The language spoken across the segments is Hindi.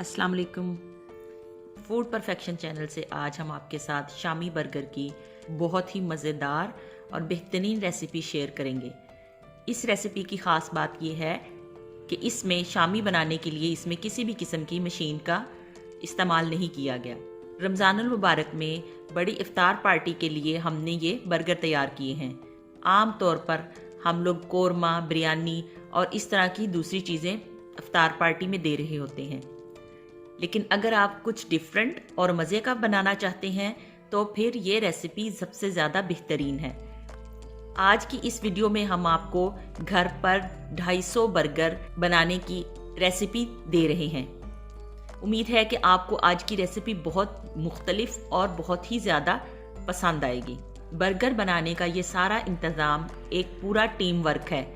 अस्सलाम वालेकुम। फूड परफेक्शन चैनल से आज हम आपके साथ शामी बर्गर की बहुत ही मज़ेदार और बेहतरीन रेसिपी शेयर करेंगे। इस रेसिपी की ख़ास बात यह है कि इसमें शामी बनाने के लिए इसमें किसी भी किस्म की मशीन का इस्तेमाल नहीं किया गया। रमज़ानुल मुबारक में बड़ी इफ्तार पार्टी के लिए हमने ये बर्गर तैयार किए हैं। आम तौर पर हम लोग कोरमा, बिरयानी और इस तरह की दूसरी चीज़ें इफ्तार पार्टी में दे रहे होते हैं, लेकिन अगर आप कुछ डिफरेंट और मज़े का बनाना चाहते हैं तो फिर ये रेसिपी सबसे ज़्यादा बेहतरीन है। आज की इस वीडियो में हम आपको घर पर 250 बर्गर बनाने की रेसिपी दे रहे हैं। उम्मीद है कि आपको आज की रेसिपी बहुत मुख्तलिफ और बहुत ही ज़्यादा पसंद आएगी। बर्गर बनाने का ये सारा इंतज़ाम एक पूरा टीम वर्क है।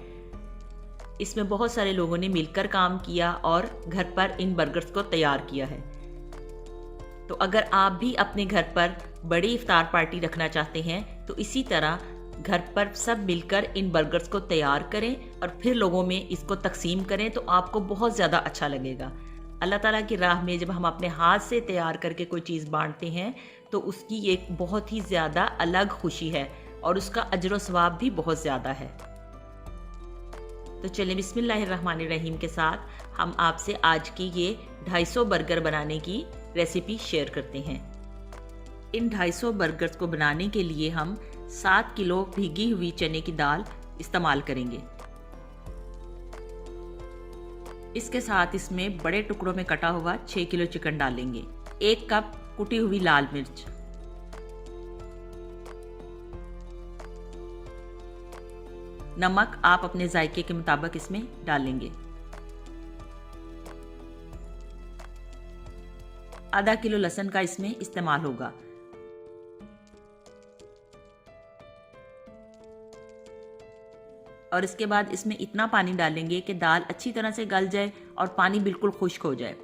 इसमें बहुत सारे लोगों ने मिलकर काम किया और घर पर इन बर्गर्स को तैयार किया है। तो अगर आप भी अपने घर पर बड़ी इफ्तार पार्टी रखना चाहते हैं तो इसी तरह घर पर सब मिलकर इन बर्गर्स को तैयार करें और फिर लोगों में इसको तकसीम करें तो आपको बहुत ज़्यादा अच्छा लगेगा। अल्लाह ताला की राह में जब हम अपने हाथ से तैयार करके कोई चीज़ बांटते हैं तो उसकी एक बहुत ही ज़्यादा अलग खुशी है और उसका अजर व सवाब भी बहुत ज़्यादा है। तो चलिए बिस्मिल्लाहिर्रहमानिर्रहीम के साथ हम आपसे आज की ये 250 बर्गर बनाने की रेसिपी शेयर करते हैं। इन 250 बर्गर्स को बनाने के लिए हम 7 किलो भीगी हुई चने की दाल इस्तेमाल करेंगे। इसके साथ इसमें बड़े टुकड़ों में कटा हुआ 6 किलो चिकन डालेंगे। 1 कप कुटी हुई लाल मिर्च, नमक आप अपने जायके के मुताबिक इसमें डालेंगे। आधा किलो लहसुन का इसमें इस्तेमाल होगा। और इसके बाद इसमें इतना पानी डालेंगे कि दाल अच्छी तरह से गल जाए और पानी बिल्कुल खुश्क हो जाए।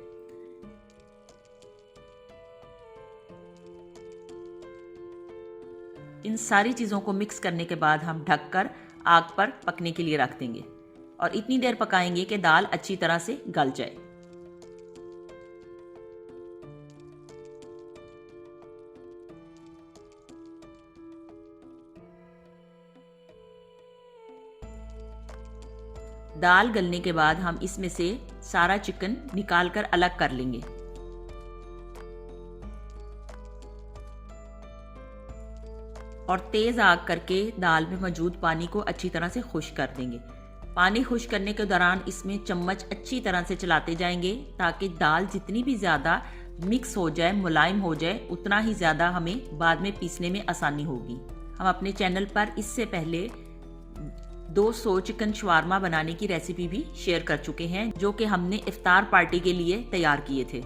इन सारी चीज़ों को मिक्स करने के बाद हम ढककर आग पर पकने के लिए रख देंगे और इतनी देर पकाएंगे कि दाल अच्छी तरह से गल जाए। दाल गलने के बाद हम इसमें से सारा चिकन निकालकर अलग कर लेंगे। और तेज आग करके दाल में मौजूद पानी को अच्छी तरह से खुश्क कर देंगे। पानी खुश्क करने के दौरान इसमें चम्मच अच्छी तरह से चलाते जाएंगे ताकि दाल जितनी भी ज़्यादा मिक्स हो जाए, मुलायम हो जाए, उतना ही ज़्यादा हमें बाद में पीसने में आसानी होगी। हम अपने चैनल पर इससे पहले 200 चिकन शवारमा बनाने की रेसिपी भी शेयर कर चुके हैं जो कि हमने इफ्तार पार्टी के लिए तैयार किए थे।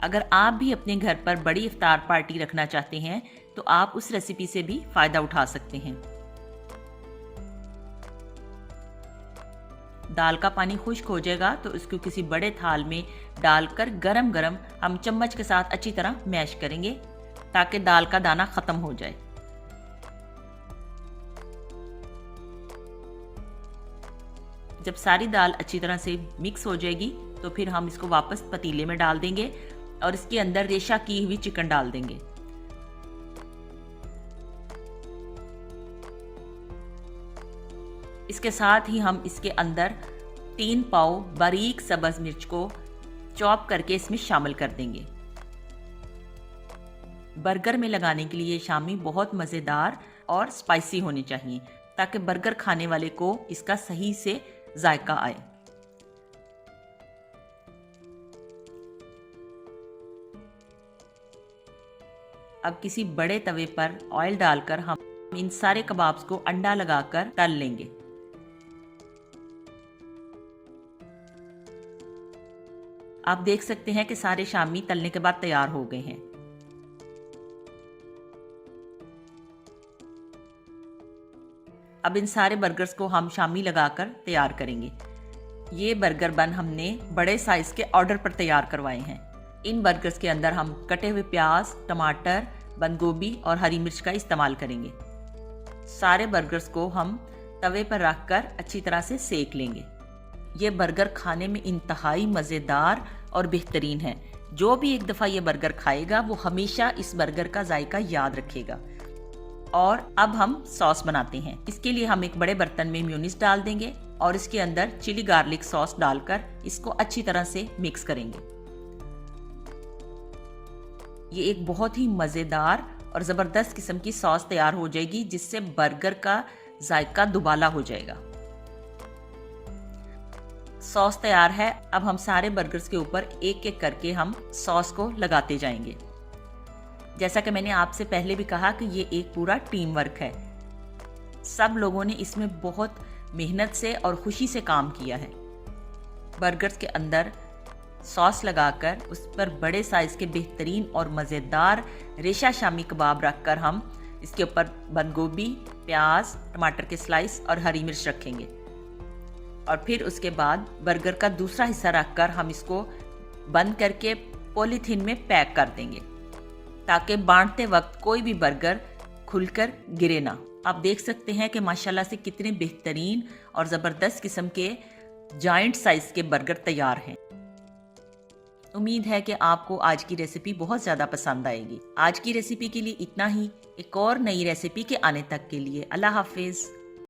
अगर आप भी अपने घर पर बड़ी इफ्तार पार्टी रखना चाहते हैं तो आप उस रेसिपी से भी फ़ायदा उठा सकते हैं। दाल का पानी खुश्क हो जाएगा तो इसको किसी बड़े थाल में डालकर गरम गरम हम चम्मच के साथ अच्छी तरह मैश करेंगे ताकि दाल का दाना ख़त्म हो जाए। जब सारी दाल अच्छी तरह से मिक्स हो जाएगी तो फिर हम इसको वापस पतीले में डाल देंगे और इसके अंदर रेशा की हुई चिकन डाल देंगे। इसके साथ ही हम इसके अंदर 3 पाव बारीक सब्ज मिर्च को चॉप करके इसमें शामिल कर देंगे। बर्गर में लगाने के लिए शामी बहुत मज़ेदार और स्पाइसी होने चाहिए ताकि बर्गर खाने वाले को इसका सही से जायका आए। अब किसी बड़े तवे पर ऑयल डालकर हम इन सारे कबाब्स को अंडा लगाकर तल लेंगे। आप देख सकते हैं कि सारे शामी तलने के बाद तैयार हो गए हैं। अब इन सारे बर्गर्स को हम शामी लगाकर तैयार करेंगे। ये बर्गर बन हमने बड़े साइज के ऑर्डर पर तैयार करवाए हैं। इन बर्गर्स के अंदर हम कटे हुए प्याज, टमाटर, बंद गोभी और हरी मिर्च का इस्तेमाल करेंगे। सारे बर्गर्स को हम तवे पर रखकर अच्छी तरह से सेक लेंगे। ये बर्गर खाने में इंतहाई मज़ेदार और बेहतरीन है। जो भी एक दफ़ा ये बर्गर खाएगा वो हमेशा इस बर्गर का जायका याद रखेगा। और अब हम सॉस बनाते हैं। इसके लिए हम एक बड़े बर्तन में मेयोनीज डाल देंगे और इसके अंदर चिली गार्लिक सॉस डालकर इसको अच्छी तरह से मिक्स करेंगे। ये एक बहुत ही मज़ेदार और ज़बरदस्त किस्म की सॉस तैयार हो जाएगी, जिससे बर्गर का जायका दुबाला हो जाएगा। सॉस तैयार है। अब हम सारे बर्गर्स के ऊपर एक एक करके हम सॉस को लगाते जाएंगे। जैसा कि मैंने आपसे पहले भी कहा कि ये एक पूरा टीम वर्क है। सब लोगों ने इसमें बहुत मेहनत से और खुशी से काम किया है। बर्गर्स के अंदर सॉस लगाकर उस पर बड़े साइज़ के बेहतरीन और मज़ेदार रेशा शामी कबाब रखकर हम इसके ऊपर बंद गोभी, प्याज, टमाटर के स्लाइस और हरी मिर्च रखेंगे। और फिर उसके बाद बर्गर का दूसरा हिस्सा रखकर हम इसको बंद करके पॉलीथीन में पैक कर देंगे, ताकि बांटते वक्त कोई भी बर्गर खुलकर गिरे ना। आप देख सकते हैं कि माशाल्लाह से कितने बेहतरीन और ज़बरदस्त किस्म के जाइंट साइज़ के बर्गर तैयार हैं। उम्मीद है कि आपको आज की रेसिपी बहुत ज़्यादा पसंद आएगी। आज की रेसिपी के लिए इतना ही। एक और नई रेसिपी के आने तक के लिए अल्लाह हाफिज़।